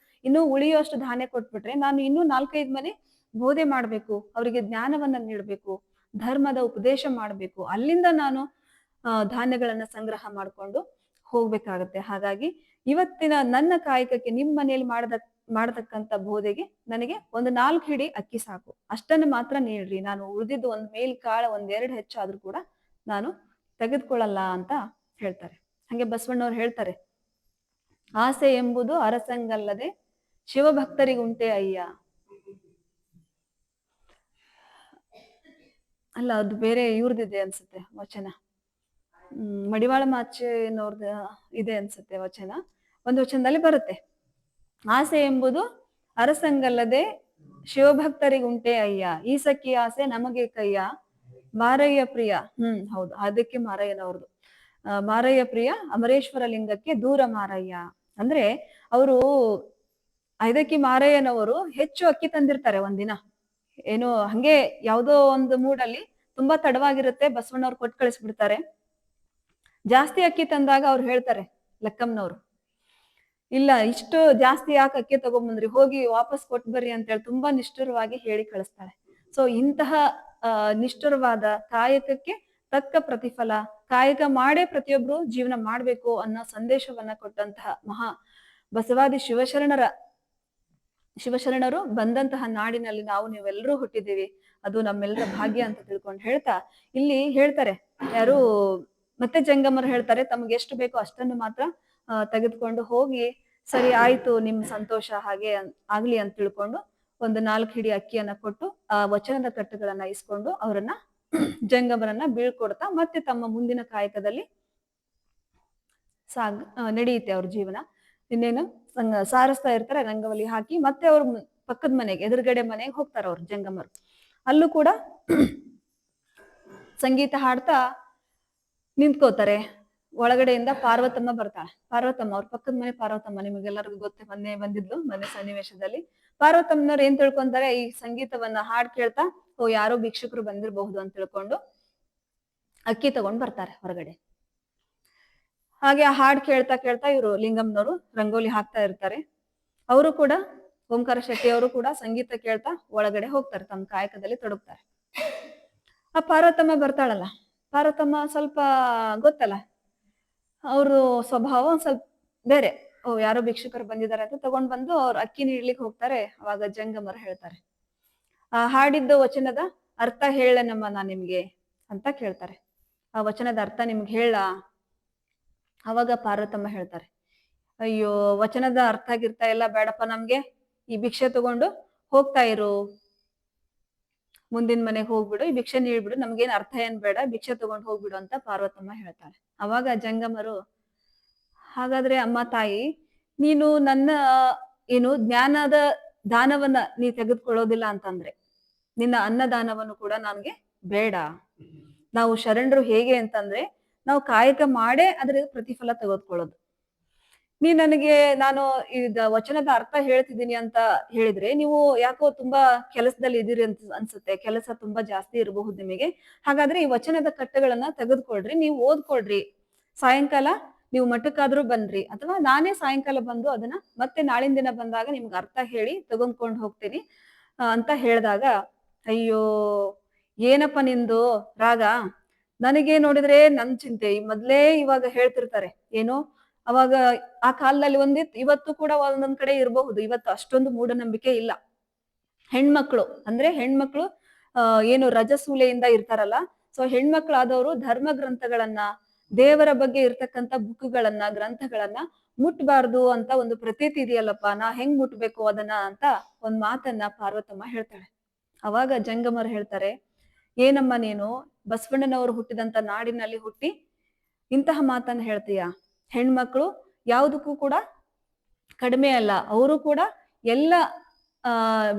ಇನ್ನೂ ಉಳಿಯುವಷ್ಟು ಧಾನ್ಯ ಕೊಟ್ಬಿಟ್ರೆ, ನಾನು ಇನ್ನೂ 4-5 ಮನೆ ಬೋಧೆ ಮಾಡ್ಬೇಕು, ಅವರಿಗೆ ಜ್ಞಾನವನ್ನ ನೀಡ್ಬೇಕು, ಧರ್ಮದ ಉಪದೇಶ ಮಾಡ್ಬೇಕು, ಅಲ್ಲಿಂದ ನಾನು ಧಾನ್ಯಗಳನ್ನ ಸಂಗ್ರಹ ಮಾಡ್ಕೊಂಡು ಹೋಗ್ಬೇಕಾಗತ್ತೆ. ಹಾಗಾಗಿ ಇವತ್ತಿನ ನನ್ನ ಕಾಯಕಕ್ಕೆ ನಿಮ್ಮ ಮನೆಯಲ್ಲಿ ಮಾಡತಕ್ಕಂತ ಬೋಧೆಗೆ ನನಗೆ ಒಂದು 4 ಹಿಡಿ ಅಕ್ಕಿ ಸಾಕು, ಅಷ್ಟನ್ನು ಮಾತ್ರ ನೀಡ್ರಿ, ನಾನು ಉಳಿದಿದ್ದು ಒಂದ್ ಮೇಲ್ ಕಾಳ 1-2 ಹೆಚ್ಚಾದ್ರೂ ಕೂಡ ನಾನು ತೆಗೆದುಕೊಳ್ಳಲ್ಲ ಅಂತ ಹೇಳ್ತಾರೆ. ಹಂಗೆ ಬಸವಣ್ಣವ್ರು ಹೇಳ್ತಾರೆ, ಆಸೆ ಎಂಬುದು ಅರಸಂಗಲ್ಲದೆ ಶಿವಭಕ್ತರಿಗುಂಟೆ ಅಯ್ಯ. ಅಲ್ಲ, ಅದು ಬೇರೆ ಇವ್ರದಿದೆ ಅನ್ಸುತ್ತೆ ವಚನ, ಮಡಿವಾಳ ಮಾಚೆನವ್ರದ ಇದೆ ಅನ್ಸುತ್ತೆ ವಚನ. ಒಂದು ವಚನದಲ್ಲಿ ಬರುತ್ತೆ, ಆಸೆ ಎಂಬುದು ಅರಸಂಗಲ್ಲದೆ ಶಿವಭಕ್ತರಿಗುಂಟೆ ಅಯ್ಯ, ಈ ಸಖಿ ಆಸೆ ನಮಗೆ ಕಯ್ಯ, ಮಾರಯ್ಯ ಪ್ರಿಯ. ಹೌದು, ಅದಕ್ಕೆ ಮಾರಯ್ಯನವ್ರದು, ಮಾರಯ್ಯ ಪ್ರಿಯ ಅಮರೇಶ್ವರ ಲಿಂಗಕ್ಕೆ ದೂರ ಮಾರಯ್ಯ. ಅಂದ್ರೆ ಅವರು ಐದಕ್ಕಿ ಮಾರಯ್ಯನವರು ಹೆಚ್ಚು ಅಕ್ಕಿ ತಂದಿರ್ತಾರೆ ಒಂದಿನ, ಏನೋ ಹಂಗೆ ಯಾವ್ದೋ ಒಂದು ಮೂಡಲ್ಲಿ ತುಂಬಾ ತಡವಾಗಿರುತ್ತೆ, ಬಸವಣ್ಣವ್ರು ಕೊಟ್ಟು ಕಳಿಸ್ಬಿಡ್ತಾರೆ. ಜಾಸ್ತಿ ಅಕ್ಕಿ ತಂದಾಗ ಅವ್ರು ಹೇಳ್ತಾರೆ ಲೆಕ್ಕಮ್ಮನವ್ರು, ಇಲ್ಲ ಇಷ್ಟು ಜಾಸ್ತಿ ಯಾಕೆ ಅಕ್ಕಿ ತಗೊಂಬಂದ್ರಿ, ಹೋಗಿ ವಾಪಸ್ ಕೊಟ್ಟು ಬರ್ರಿ ಅಂತ ಹೇಳಿ ತುಂಬಾ ನಿಷ್ಠುರವಾಗಿ ಹೇಳಿ ಕಳಿಸ್ತಾಳೆ. ಸೊ ಇಂತಹ ನಿಷ್ಠುರವಾದ ಕಾಯಕಕ್ಕೆ ತಕ್ಕ ಪ್ರತಿಫಲ, ಕಾಯಕ ಮಾಡೇ ಪ್ರತಿಯೊಬ್ರು ಜೀವನ ಮಾಡ್ಬೇಕು ಅನ್ನೋ ಸಂದೇಶವನ್ನ ಕೊಟ್ಟಂತಹ ಮಹಾ ಬಸವಾದಿ ಶಿವಶರಣರು ಬಂದಂತಹ ನಾಡಿನಲ್ಲಿ ನಾವು ನೀವೆಲ್ಲರೂ ಹುಟ್ಟಿದ್ದೀವಿ, ಅದು ನಮ್ಮೆಲ್ಲರ ಭಾಗ್ಯ ಅಂತ ತಿಳ್ಕೊಂಡು ಹೇಳ್ತಾ ಇಲ್ಲಿ ಹೇಳ್ತಾರೆ, ಯಾರು ಮತ್ತೆ ಜಂಗಮರು ಹೇಳ್ತಾರೆ, ತಮ್ಗೆ ಎಷ್ಟು ಬೇಕೋ ಅಷ್ಟನ್ನು ಮಾತ್ರ ತೆಗೆದುಕೊಂಡು ಹೋಗಿ, ಸರಿ ಆಯ್ತು ನಿಮ್ ಸಂತೋಷ ಹಾಗೆ ಆಗ್ಲಿ ಅಂತ ತಿಳ್ಕೊಂಡು ಒಂದು 4 ಹಿಡಿ ಅಕ್ಕಿಯನ್ನ ಕೊಟ್ಟು ಆ ವಚನದ ಕಟ್ಟುಗಳನ್ನ ಇಸ್ಕೊಂಡು ಅವರನ್ನ ಜಂಗಮರನ್ನ ಬೀಳ್ಕೊಡ್ತಾ ಮತ್ತೆ ತಮ್ಮ ಮುಂದಿನ ಕಾಯಕದಲ್ಲಿ ನಡೆಯುತ್ತೆ ಅವ್ರ ಜೀವನ. ಇನ್ನೇನು ಸಾರಿಸ್ತಾ ಇರ್ತಾರೆ, ರಂಗವಲ್ಲಿ ಹಾಕಿ ಮತ್ತೆ ಅವ್ರು ಪಕ್ಕದ ಮನೆಗೆ ಎದುರುಗಡೆ ಮನೆಗೆ ಹೋಗ್ತಾರ ಅವ್ರು ಜಂಗಮರು. ಅಲ್ಲೂ ಕೂಡ ಸಂಗೀತ ಹಾಡ್ತಾ ನಿಂತ್ಕೋತಾರೆ. ಒಳಗಡೆಯಿಂದ ಪಾರ್ವತಮ್ಮ ಬರ್ತಾಳೆ. ಪಾರ್ವತಮ್ಮ ಅವ್ರ ಪಕ್ಕದ ಮನೆ ಪಾರ್ವತಮ್ಮ, ನಿಮಗೆಲ್ಲರಿಗೂ ಗೊತ್ತೇ, ಮೊನ್ನೆ ಬಂದಿದ್ಲು ಮನೆ ಸನ್ನಿವೇಶದಲ್ಲಿ. ಪಾರ್ವತಮ್ಮನವ್ರು ಏನ್ ತಿಳ್ಕೊಂತಾರೆ, ಈ ಸಂಗೀತವನ್ನ ಹಾಡ್ ಕೇಳ್ತಾ ಓ ಯಾರೋ ಭಿಕ್ಷುಕರು ಬಂದಿರಬಹುದು ಅಂತ ತಿಳ್ಕೊಂಡು ಅಕ್ಕಿ ತಗೊಂಡ್ ಬರ್ತಾರೆ ಹೊರಗಡೆ. ಹಾಗೆ ಆ ಹಾಡ್ ಕೇಳ್ತಾ ಕೇಳ್ತಾ ಇವರು ಲಿಂಗಮ್ನವರು ರಂಗೋಲಿ ಹಾಕ್ತಾ ಇರ್ತಾರೆ. ಅವರು ಕೂಡ ಓಂಕಾರ ಶೆಟ್ಟಿ ಅವರು ಕೂಡ ಸಂಗೀತ ಕೇಳ್ತಾ ಒಳಗಡೆ ಹೋಗ್ತಾರೆ, ತಮ್ಮ ಕಾಯಕದಲ್ಲಿ ತೊಡಗ್ತಾರೆ. ಆ ಪಾರ್ವತಮ್ಮ ಬರ್ತಾಳಲ್ಲ, ಪಾರ್ವತಮ್ಮ ಸ್ವಲ್ಪ ಗೊತ್ತಲ್ಲ ಅವರು ಸ್ವಭಾವ ಸ್ವಲ್ಪ ಬೇರೆ. ಓ ಯಾರೋ ಭಿಕ್ಷುಕರು ಬಂದಿದ್ದಾರೆ ಅಂತ ತಗೊಂಡ್ ಬಂದು ಅವ್ರು ಅಕ್ಕಿ ನೀಡ್ಲಿಕ್ಕೆ ಹೋಗ್ತಾರೆ. ಅವಾಗ ಜಂಗಮರು ಹೇಳ್ತಾರೆ, ಆ ಹಾಡಿದ್ದ ವಚನದ ಅರ್ಥ ಹೇಳನಮ್ಮ ನಾನ್ ನಿಮ್ಗೆ ಅಂತ ಕೇಳ್ತಾರೆ. ಆ ವಚನದ ಅರ್ಥ ನಿಮ್ಗೆ ಹೇಳ? ಅವಾಗ ಪಾರ್ವತಮ್ಮ ಹೇಳ್ತಾರೆ, ಅಯ್ಯೋ ವಚನದ ಅರ್ಥ ಆಗಿರ್ತಾ ಎಲ್ಲ ಬೇಡಪ್ಪ ನಮ್ಗೆ, ಈ ಭಿಕ್ಷೆ ತಗೊಂಡು ಹೋಗ್ತಾ ಇರು, ಮುಂದಿನ ಮನೆಗೆ ಹೋಗ್ಬಿಡು, ಈ ಭಿಕ್ಷೆ ನೀಡ್ಬಿಡು, ನಮ್ಗೇನ್ ಅರ್ಥ ಏನ್ ಬೇಡ, ಭಿಕ್ಷೆ ತಗೊಂಡು ಹೋಗ್ಬಿಡು ಅಂತ ಪಾರ್ವತಮ್ಮ ಹೇಳ್ತಾಳೆ. ಅವಾಗ ಜಂಗಮರು, ಹಾಗಾದ್ರೆ ಅಮ್ಮ ತಾಯಿ, ನೀನು ನನ್ನ ಏನು ಜ್ಞಾನದ ದಾನವನ್ನ ನೀ ತೆಗೆದುಕೊಳ್ಳೋದಿಲ್ಲ ಅಂತಂದ್ರೆ ನಿನ್ನ ಅನ್ನದಾನವನ್ನು ಕೂಡ ನನ್ಗೆ ಬೇಡ. ನಾವು ಶರಣರು ಹೇಗೆ ಅಂತಂದ್ರೆ ನಾವು ಕಾಯಕ ಮಾಡೇ ಅದ್ರ ಪ್ರತಿಫಲ ತೆಗೆದುಕೊಳ್ಳೋದು. ನೀ ನನಗೆ ನಾನು ಈಗ ವಚನದ ಅರ್ಥ ಹೇಳ್ತಿದ್ದೀನಿ ಅಂತ ಹೇಳಿದ್ರೆ ನೀವು ಯಾಕೋ ತುಂಬಾ ಕೆಲಸದಲ್ಲಿ ಇದೀರಿ ಅಂತ ಅನ್ಸುತ್ತೆ, ಕೆಲಸ ತುಂಬಾ ಜಾಸ್ತಿ ಇರಬಹುದು ನಿಮಗೆ. ಹಾಗಾದ್ರೆ ಈ ವಚನದ ಕಟ್ಟೆಗಳನ್ನ ತೆಗೆದುಕೊಳ್ರಿ, ನೀವು ಓದ್ಕೊಳ್ರಿ, ಸಾಯಂಕಾಲ ನೀವು ಮಠಕ್ಕಾದ್ರೂ ಬನ್ರಿ, ಅಥವಾ ನಾನೇ ಸಾಯಂಕಾಲ ಬಂದು ಅದನ್ನ ಮತ್ತೆ ನಾಳಿನ ದಿನ ಬಂದಾಗ ನಿಮ್ಗೆ ಅರ್ಥ ಹೇಳಿ ತಗೊಂಡ್ಕೊಂಡು ಹೋಗ್ತೀನಿ ಅಂತ ಹೇಳಿದಾಗ, ಅಯ್ಯೋ ಏನಪ್ಪ ನಿಂದು ರಾಗ, ನನಗೆ ನೋಡಿದ್ರೆ ನನ್ ಚಿಂತೆ ಮೊದ್ಲೇ ಇವಾಗ ಹೇಳ್ತಿರ್ತಾರೆ ಏನೋ. ಅವಾಗ ಆ ಕಾಲದಲ್ಲಿ ಒಂದಿತ್ತು, ಇವತ್ತು ಕೂಡ ಒಂದೊಂದ್ ಕಡೆ ಇರಬಹುದು, ಇವತ್ತು ಅಷ್ಟೊಂದು ಮೂಢನಂಬಿಕೆ ಇಲ್ಲ. ಹೆಣ್ಮಕ್ಳು ಅಂದ್ರೆ ಹೆಣ್ಮಕ್ಳು ಏನು ರಜಸೂಲೆಯಿಂದ ಇರ್ತಾರಲ್ಲ, ಸೊ ಹೆಣ್ಮಕ್ಳಾದವರು ಧರ್ಮ ಗ್ರಂಥಗಳನ್ನ, ದೇವರ ಬಗ್ಗೆ ಇರ್ತಕ್ಕಂಥ ಬುಕ್ಗಳನ್ನ, ಗ್ರಂಥಗಳನ್ನ ಮುಟ್ಬಾರ್ದು ಅಂತ ಒಂದು ಪ್ರತೀತಿ ಇದೆಯಲ್ಲಪ್ಪ, ನಾ ಹೆಂಗ್ ಮುಟ್ಬೇಕು ಅದನ್ನ ಅಂತ ಒಂದ್ ಮಾತನ್ನ ಪಾರ್ವತಮ್ಮ ಹೇಳ್ತಾಳೆ. ಅವಾಗ ಜಂಗಮರು ಹೇಳ್ತಾರೆ, ಏನಮ್ಮ ನೀನು ಬಸವಣ್ಣನವರು ಹುಟ್ಟಿದಂತ ನಾಡಿನಲ್ಲಿ ಹುಟ್ಟಿ ಇಂತಹ ಮಾತನ್ನ ಹೇಳ್ತೀಯ? ಹೆಣ್ಮಕ್ಳು ಯಾವುದಕ್ಕೂ ಕೂಡ ಕಡಿಮೆ ಅಲ್ಲ, ಅವರು ಕೂಡ ಎಲ್ಲ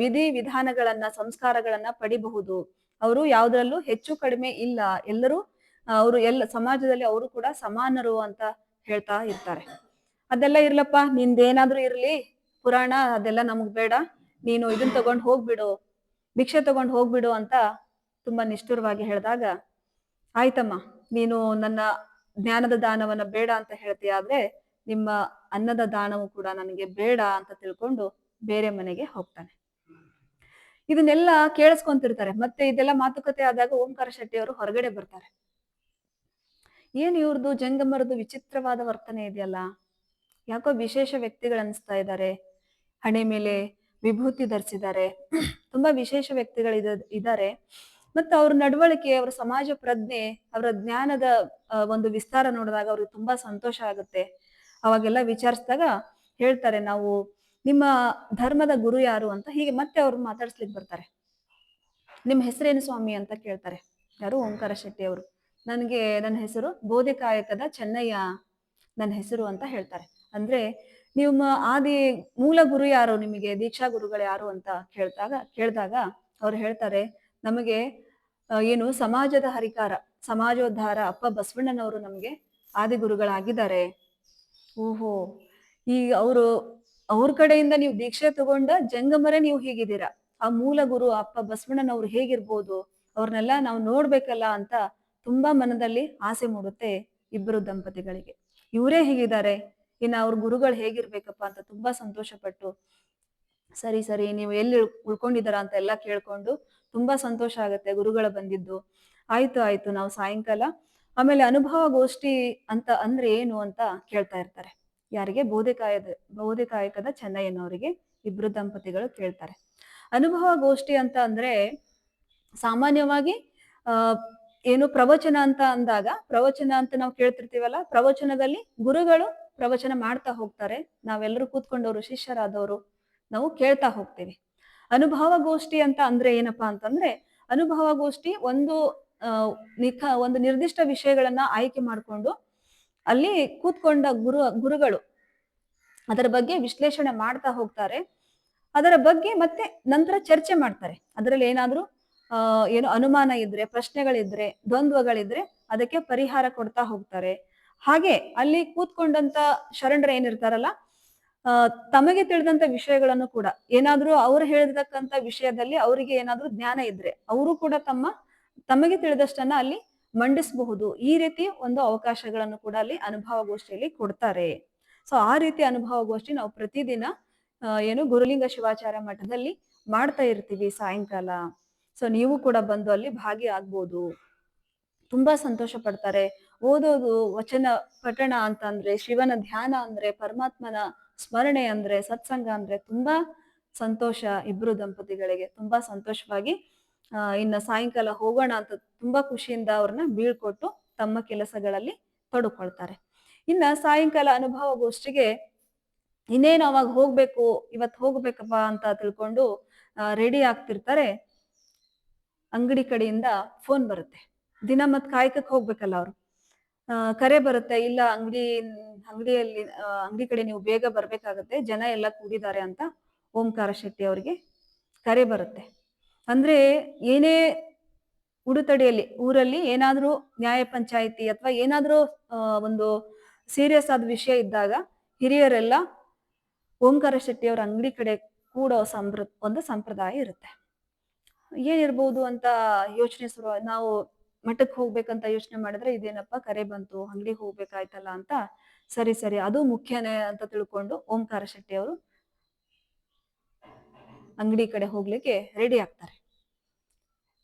ವಿಧಿ ವಿಧಾನಗಳನ್ನ, ಸಂಸ್ಕಾರಗಳನ್ನ ಪಡಿಬಹುದು, ಅವರು ಯಾವ್ದ್ರಲ್ಲೂ ಹೆಚ್ಚು ಕಡಿಮೆ ಇಲ್ಲ, ಎಲ್ಲರೂ ಅವರು ಎಲ್ಲ ಸಮಾಜದಲ್ಲಿ ಅವರು ಕೂಡ ಸಮಾನರು ಅಂತ ಹೇಳ್ತಾ ಇರ್ತಾರೆ. ಅದೆಲ್ಲ ಇರ್ಲಪ್ಪ, ನಿಂದೇನಾದ್ರೂ ಇರ್ಲಿ ಪುರಾಣ, ಅದೆಲ್ಲ ನಮಗ್ ಬೇಡ, ನೀನು ಇದನ್ ತಗೊಂಡ್ ಹೋಗ್ಬಿಡು, ಭಿಕ್ಷೆ ತಗೊಂಡ್ ಹೋಗ್ಬಿಡು ಅಂತ ತುಂಬಾ ನಿಷ್ಠುರವಾಗಿ ಹೇಳಿದಾಗ, ಆಯ್ತಮ್ಮ ನೀನು ನನ್ನ ಜ್ಞಾನದ ದಾನವನ್ನ ಬೇಡ ಅಂತ ಹೇಳ್ತೀಯ, ಆದ್ರೆ ನಿಮ್ಮ ಅನ್ನದ ದಾನವು ಕೂಡ ನನಗೆ ಬೇಡ ಅಂತ ತಿಳ್ಕೊಂಡು ಬೇರೆ ಮನೆಗೆ ಹೋಗ್ತಾನೆ. ಇದನ್ನೆಲ್ಲ ಕೇಳಿಸ್ಕೊಂತಿರ್ತಾರೆ. ಮತ್ತೆ ಇದೆಲ್ಲ ಮಾತುಕತೆ ಆದಾಗ ಓಂಕಾರ ಶೆಟ್ಟಿ ಅವರು ಹೊರಗಡೆ ಬರ್ತಾರೆ. ಏನ್ ಇವ್ರದ್ದು ಜಂಗಮರದು ವಿಚಿತ್ರವಾದ ವರ್ತನೆ ಇದೆಯಲ್ಲ, ಯಾಕೋ ವಿಶೇಷ ವ್ಯಕ್ತಿಗಳು ಅನಿಸ್ತಾ ಇದ್ದಾರೆ, ಹಣೆ ಮೇಲೆ ವಿಭೂತಿ ಧರಿಸಿದ್ದಾರೆ, ತುಂಬಾ ವಿಶೇಷ ವ್ಯಕ್ತಿಗಳು ಇದ್ದಾರೆ. ಮತ್ತು ಅವ್ರ ನಡವಳಿಕೆ, ಅವರ ಸಮಾಜ ಪ್ರಜ್ಞೆ, ಅವರ ಜ್ಞಾನದ ಒಂದು ವಿಸ್ತಾರ ನೋಡಿದಾಗ ಅವ್ರಿಗೆ ತುಂಬಾ ಸಂತೋಷ ಆಗುತ್ತೆ. ಅವಾಗೆಲ್ಲ ವಿಚಾರಿಸಿದಾಗ ಹೇಳ್ತಾರೆ, ನಾವು ನಿಮ್ಮ ಧರ್ಮದ ಗುರು ಯಾರು ಅಂತ. ಹೀಗೆ ಮತ್ತೆ ಅವ್ರು ಮಾತಾಡ್ಸ್ಲಿಕ್ಕೆ ಬರ್ತಾರೆ. ನಿಮ್ ಹೆಸರೇನು ಸ್ವಾಮಿ ಅಂತ ಕೇಳ್ತಾರೆ. ಯಾರು? ಓಂಕಾರ ಶೆಟ್ಟಿ ಅವರು. ನನ್ನ ಹೆಸರು ಬೋಧಿಕಾಯಕದ ಚೆನ್ನಯ್ಯ ನನ್ನ ಹೆಸರು ಅಂತ ಹೇಳ್ತಾರೆ. ಅಂದ್ರೆ ನಿಮ್ಮ ಆದಿ ಮೂಲ ಗುರು ಯಾರು, ನಿಮಗೆ ದೀಕ್ಷಾ ಗುರುಗಳು ಯಾರು ಅಂತ ಕೇಳಿದಾಗ ಅವ್ರು ಹೇಳ್ತಾರೆ, ನಮಗೆ ಏನು ಸಮಾಜದ ಹರಿಕಾರ, ಸಮಾಜೋದ್ಧಾರ ಅಪ್ಪ ಬಸವಣ್ಣನವರು ನಮಗೆ ಆದಿ ಗುರುಗಳಾಗಿದ್ದಾರೆ. ಓಹೋ, ಈಗ ಅವ್ರ ಕಡೆಯಿಂದ ನೀವು ದೀಕ್ಷೆ ತಗೊಂಡ ಜಂಗಮರೇ ನೀವು ಹೀಗಿದ್ದೀರಾ, ಆ ಮೂಲ ಗುರು ಅಪ್ಪ ಬಸವಣ್ಣನವ್ರು ಹೇಗಿರ್ಬೋದು, ಅವ್ರನ್ನೆಲ್ಲ ನಾವು ನೋಡ್ಬೇಕಲ್ಲ ಅಂತ ತುಂಬಾ ಮನದಲ್ಲಿ ಆಸೆ ಮೂಡುತ್ತೆ ಇಬ್ಬರು ದಂಪತಿಗಳಿಗೆ. ಇವರೇ ಹೀಗಿದ್ದಾರೆ, ಇನ್ನು ಅವ್ರ ಗುರುಗಳು ಹೇಗಿರ್ಬೇಕಪ್ಪ ಅಂತ ತುಂಬಾ ಸಂತೋಷ ಪಟ್ಟು, ಸರಿ ಸರಿ ನೀವು ಎಲ್ಲಿ ಉಳ್ಕೊಂಡಿದಾರ ಅಂತ ಎಲ್ಲ ಕೇಳ್ಕೊಂಡು ತುಂಬಾ ಸಂತೋಷ ಆಗುತ್ತೆ ಗುರುಗಳು ಬಂದಿದ್ದು. ಆಯ್ತು ನಾವು ಸಾಯಂಕಾಲ ಆಮೇಲೆ ಅನುಭವ ಗೋಷ್ಠಿ ಅಂತ ಅಂದ್ರೆ ಏನು ಅಂತ ಕೇಳ್ತಾ ಇರ್ತಾರೆ. ಯಾರಿಗೆ? ಬೋಧಿಕಾಯಕದ ಚೆನ್ನಯ್ಯನವರಿಗೆ ಇಬ್ರು ದಂಪತಿಗಳು ಕೇಳ್ತಾರೆ. ಅನುಭವ ಗೋಷ್ಠಿ ಅಂತ ಅಂದ್ರೆ ಸಾಮಾನ್ಯವಾಗಿ ಏನು ಪ್ರವಚನ ಅಂತ ಅಂದಾಗ, ಪ್ರವಚನ ಅಂತ ನಾವು ಕೇಳ್ತಿರ್ತೀವಲ್ಲ, ಪ್ರವಚನದಲ್ಲಿ ಗುರುಗಳು ಪ್ರವಚನ ಮಾಡ್ತಾ ಹೋಗ್ತಾರೆ, ನಾವೆಲ್ಲರೂ ಕೂತ್ಕೊಂಡವರು ಶಿಷ್ಯರಾದವರು ನಾವು ಕೇಳ್ತಾ ಹೋಗ್ತೀವಿ. ಅನುಭವ ಗೋಷ್ಠಿ ಅಂತ ಅಂದ್ರೆ ಏನಪ್ಪಾ ಅಂತಂದ್ರೆ, ಅನುಭವ ಗೋಷ್ಠಿ ಒಂದು ಒಂದು ನಿರ್ದಿಷ್ಟ ವಿಷಯಗಳನ್ನ ಆಯ್ಕೆ ಮಾಡಿಕೊಂಡು ಅಲ್ಲಿ ಕೂತ್ಕೊಂಡ ಗುರುಗಳು ಅದರ ಬಗ್ಗೆ ವಿಶ್ಲೇಷಣೆ ಮಾಡ್ತಾ ಹೋಗ್ತಾರೆ. ಅದರ ಬಗ್ಗೆ ಮತ್ತೆ ನಂತರ ಚರ್ಚೆ ಮಾಡ್ತಾರೆ. ಅದರಲ್ಲಿ ಏನಾದ್ರೂ ಏನು ಅನುಮಾನ ಇದ್ರೆ, ಪ್ರಶ್ನೆಗಳಿದ್ರೆ, ದ್ವಂದ್ವಗಳಿದ್ರೆ ಅದಕ್ಕೆ ಪರಿಹಾರ ಕೊಡ್ತಾ ಹೋಗ್ತಾರೆ. ಹಾಗೆ ಅಲ್ಲಿ ಕೂತ್ಕೊಂಡಂತ ಶರಣರು ಏನಿರ್ತಾರಲ್ಲ, ಆ ತಮಗೆ ತಿಳಿದಂತ ವಿಷಯಗಳನ್ನು ಕೂಡ ಏನಾದ್ರೂ ಅವ್ರು ಹೇಳಿರ್ತಕ್ಕಂತ ವಿಷಯದಲ್ಲಿ ಅವರಿಗೆ ಏನಾದ್ರೂ ಜ್ಞಾನ ಇದ್ರೆ ಅವರು ಕೂಡ ತಮಗೆ ತಿಳಿದಷ್ಟನ್ನ ಅಲ್ಲಿ ಮಂಡಿಸಬಹುದು. ಈ ರೀತಿ ಒಂದು ಅವಕಾಶಗಳನ್ನು ಕೂಡ ಅಲ್ಲಿ ಅನುಭವಗೋಷ್ಠಿಯಲ್ಲಿ ಕೊಡ್ತಾರೆ. ಸೊ ಆ ರೀತಿ ಅನುಭವಗೋಷ್ಠಿ ನಾವು ಪ್ರತಿದಿನ ಏನು ಗುರುಲಿಂಗ ಶಿವಾಚಾರ್ಯ ಮಠದಲ್ಲಿ ಮಾಡ್ತಾ ಇರ್ತೀವಿ ಸಾಯಂಕಾಲ. ಸೊ ನೀವು ಕೂಡ ಬಂದು ಅಲ್ಲಿ ಭಾಗಿಯಾಗ್ಬೋದು. ತುಂಬಾ ಸಂತೋಷ ಪಡ್ತಾರೆ. ಓದೋದು, ವಚನ ಪಠಣ ಅಂತ ಅಂದ್ರೆ, ಶಿವನ ಧ್ಯಾನ ಅಂದ್ರೆ, ಪರಮಾತ್ಮನ ಸ್ಮರಣೆ ಅಂದ್ರೆ, ಸತ್ಸಂಗ ಅಂದ್ರೆ ತುಂಬಾ ಸಂತೋಷ. ಇಬ್ರು ದಂಪತಿಗಳಿಗೆ ತುಂಬಾ ಸಂತೋಷವಾಗಿ ಇನ್ನ ಸಾಯಂಕಾಲ ಹೋಗೋಣ ಅಂತ ತುಂಬಾ ಖುಷಿಯಿಂದ ಅವ್ರನ್ನ ಬೀಳ್ಕೊಟ್ಟು ತಮ್ಮ ಕೆಲಸಗಳಲ್ಲಿ ತೊಡಕೊಳ್ತಾರೆ. ಇನ್ನ ಸಾಯಂಕಾಲ ಅನುಭವಗೋಷ್ಠಿಗೆ ಇನ್ನೇನು ಅವಾಗ ಹೋಗ್ಬೇಕು, ಇವತ್ ಹೋಗ್ಬೇಕಪ್ಪ ಅಂತ ತಿಳ್ಕೊಂಡು ರೆಡಿ ಆಗ್ತಿರ್ತಾರೆ. ಅಂಗಡಿ ಕಡೆಯಿಂದ ಫೋನ್ ಬರುತ್ತೆ. ದಿನ ಮತ್ ಕಾಯ್ಕಕ್ ಹೋಗ್ಬೇಕಲ್ಲ ಅವ್ರು. ಕರೆ ಬರುತ್ತೆ, ಇಲ್ಲ ಅಂಗಡಿಯಲ್ಲಿ ಅಂಗಡಿ ಕಡೆ ನೀವು ಬೇಗ ಬರ್ಬೇಕಾಗತ್ತೆ, ಜನ ಎಲ್ಲ ಕೂಡಿದ್ದಾರೆ ಅಂತ ಓಂಕಾರ ಶೆಟ್ಟಿ ಅವ್ರಿಗೆ ಕರೆ ಬರುತ್ತೆ. ಅಂದ್ರೆ ಏನೇ ಉಡುತಡಿಯಲ್ಲಿ ಊರಲ್ಲಿ ಏನಾದ್ರೂ ನ್ಯಾಯ ಪಂಚಾಯಿತಿ ಅಥವಾ ಏನಾದ್ರೂ ಒಂದು ಸೀರಿಯಸ್ ಆದ ವಿಷಯ ಇದ್ದಾಗ ಹಿರಿಯರೆಲ್ಲ ಓಂಕಾರ ಶೆಟ್ಟಿ ಅವ್ರ ಅಂಗಡಿ ಕಡೆ ಕೂಡೋ ಒಂದು ಸಂಪ್ರದಾಯ ಇರುತ್ತೆ. ಏನಿರ್ಬೋದು ಅಂತ ಯೋಚನೆ ನಾವು ಮಠಕ್ಕೆ ಹೋಗ್ಬೇಕಂತ ಯೋಚನೆ ಮಾಡಿದ್ರೆ ಇದೇನಪ್ಪ ಕರೆ ಬಂತು, ಅಂಗಡಿಗೆ ಹೋಗ್ಬೇಕಾಯ್ತಲ್ಲ ಅಂತ ಸರಿ ಸರಿ ಅದು ಮುಖ್ಯನೇ ಅಂತ ತಿಳ್ಕೊಂಡು ಓಂಕಾರ ಶೆಟ್ಟಿ ಅವರು ಅಂಗಡಿ ಕಡೆ ಹೋಗ್ಲಿಕ್ಕೆ ರೆಡಿ ಆಗ್ತಾರೆ.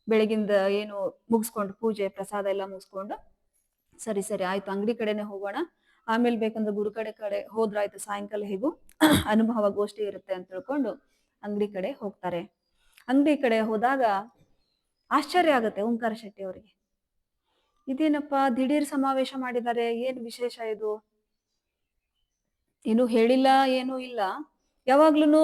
ಬೆಳಗಿಂದ ಏನು ಮುಗಿಸ್ಕೊಂಡು ಪೂಜೆ ಪ್ರಸಾದ ಎಲ್ಲ ಮುಗಿಸ್ಕೊಂಡು ಸರಿ ಸರಿ ಆಯ್ತು ಅಂಗಡಿ ಕಡೆನೆ ಹೋಗೋಣ, ಆಮೇಲೆ ಬೇಕಂದ್ರೆ ಗುರು ಕಡೆ ಹೋದ್ರಾಯ್ತು, ಸಾಯಂಕಾಲ ಹೇಗೂ ಅನುಭವ ಗೋಷ್ಠಿ ಇರುತ್ತೆ ಅಂತ ತಿಳ್ಕೊಂಡು ಅಂಗಡಿ ಕಡೆ ಹೋಗ್ತಾರೆ. ಅಂಗಡಿ ಕಡೆ ಹೋದಾಗ ಆಶ್ಚರ್ಯ ಆಗುತ್ತೆ ಓಂಕಾರ ಶೆಟ್ಟಿ ಅವರಿಗೆ. ಇದೇನಪ್ಪ ದಿಢೀರ್ ಸಮಾವೇಶ ಮಾಡಿದ್ದಾರೆ, ಏನ್ ವಿಶೇಷ ಇದು, ಏನು ಹೇಳಿಲ್ಲ ಏನೂ ಇಲ್ಲ. ಯಾವಾಗ್ಲೂ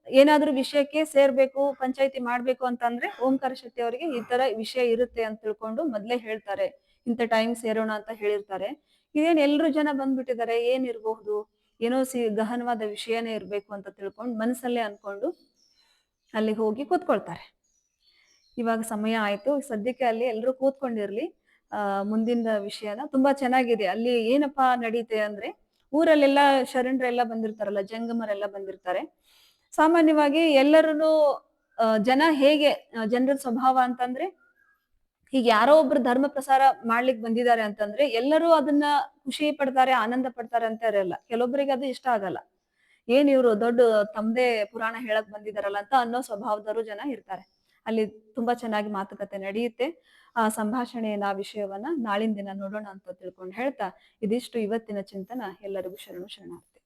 ಏನಾದ್ರೂ ವಿಷಯಕ್ಕೆ ಸೇರ್ಬೇಕು, ಪಂಚಾಯತಿ ಮಾಡ್ಬೇಕು ಅಂತಂದ್ರೆ ಓಂಕಾರ ಶೆಟ್ಟಿ ಅವರಿಗೆ ಈ ತರ ವಿಷಯ ಇರುತ್ತೆ ಅಂತ ತಿಳ್ಕೊಂಡು ಮೊದ್ಲೇ ಹೇಳ್ತಾರೆ. ಇಂಥ ಟೈಮ್ ಸೇರೋಣ ಅಂತ ಹೇಳಿರ್ತಾರೆ. ಇದೇನ್ ಎಲ್ರು ಜನ ಬಂದ್ಬಿಟ್ಟಿದ್ದಾರೆ, ಏನಿರ್ಬಹುದು, ಏನೋ ಗಹನವಾದ ವಿಷಯನೇ ಇರ್ಬೇಕು ಅಂತ ತಿಳ್ಕೊಂಡು ಮನಸ್ಸಲ್ಲೇ ಅನ್ಕೊಂಡು ಅಲ್ಲಿ ಹೋಗಿ ಕೂತ್ಕೊಳ್ತಾರೆ. ಇವಾಗ ಸಮಯ ಆಯ್ತು, ಸದ್ಯಕ್ಕೆ ಅಲ್ಲಿ ಎಲ್ರು ಕೂತ್ಕೊಂಡಿರ್ಲಿ, ಮುಂದಿನ ವಿಷಯನ ತುಂಬಾ ಚೆನ್ನಾಗಿದೆ. ಅಲ್ಲಿ ಏನಪ್ಪಾ ನಡೀತೆ ಅಂದ್ರೆ ಊರಲ್ಲೆಲ್ಲ ಶರಣರೆಲ್ಲ ಬಂದಿರ್ತಾರಲ್ಲ, ಜಂಗಮರೆಲ್ಲ ಬಂದಿರ್ತಾರೆ. ಸಾಮಾನ್ಯವಾಗಿ ಎಲ್ಲರೂ ಜನ ಹೇಗೆ ಜನರ ಸ್ವಭಾವ ಅಂತಂದ್ರೆ, ಈಗ ಯಾರೋ ಒಬ್ರು ಧರ್ಮ ಪ್ರಸಾರ ಮಾಡ್ಲಿಕ್ಕೆ ಬಂದಿದ್ದಾರೆ ಅಂತಂದ್ರೆ ಎಲ್ಲರೂ ಅದನ್ನ ಖುಷಿ ಪಡ್ತಾರೆ, ಆನಂದ ಪಡ್ತಾರೆ ಅಂತ ಇರಲ್ಲ. ಕೆಲವೊಬ್ಬರಿಗೆ ಅದು ಇಷ್ಟ ಆಗಲ್ಲ. ಏನ್ ಇವ್ರು ದೊಡ್ಡ ತಮ್ದೇ ಪುರಾಣ ಹೇಳಕ್ ಬಂದಿದಾರಲ್ಲ ಅಂತ ಅನ್ನೋ ಸ್ವಭಾವದವರು ಜನ ಇರ್ತಾರೆ. ಅಲ್ಲಿ ತುಂಬಾ ಚೆನ್ನಾಗಿ ಮಾತುಕತೆ ನಡೆಯುತ್ತೆ. ಆ ಸಂಭಾಷಣೆಯ ವಿಷಯವನ್ನ ನಾಳಿನ ದಿನ ನೋಡೋಣ ಅಂತ ತಿಳ್ಕೊಂಡು ಹೇಳ್ತಾ ಇದಿಷ್ಟು ಇವತ್ತಿನ ಚಿಂತನ. ಎಲ್ಲರಿಗೂ ಶರಣು ಶರಣಾರ್ಥಿ.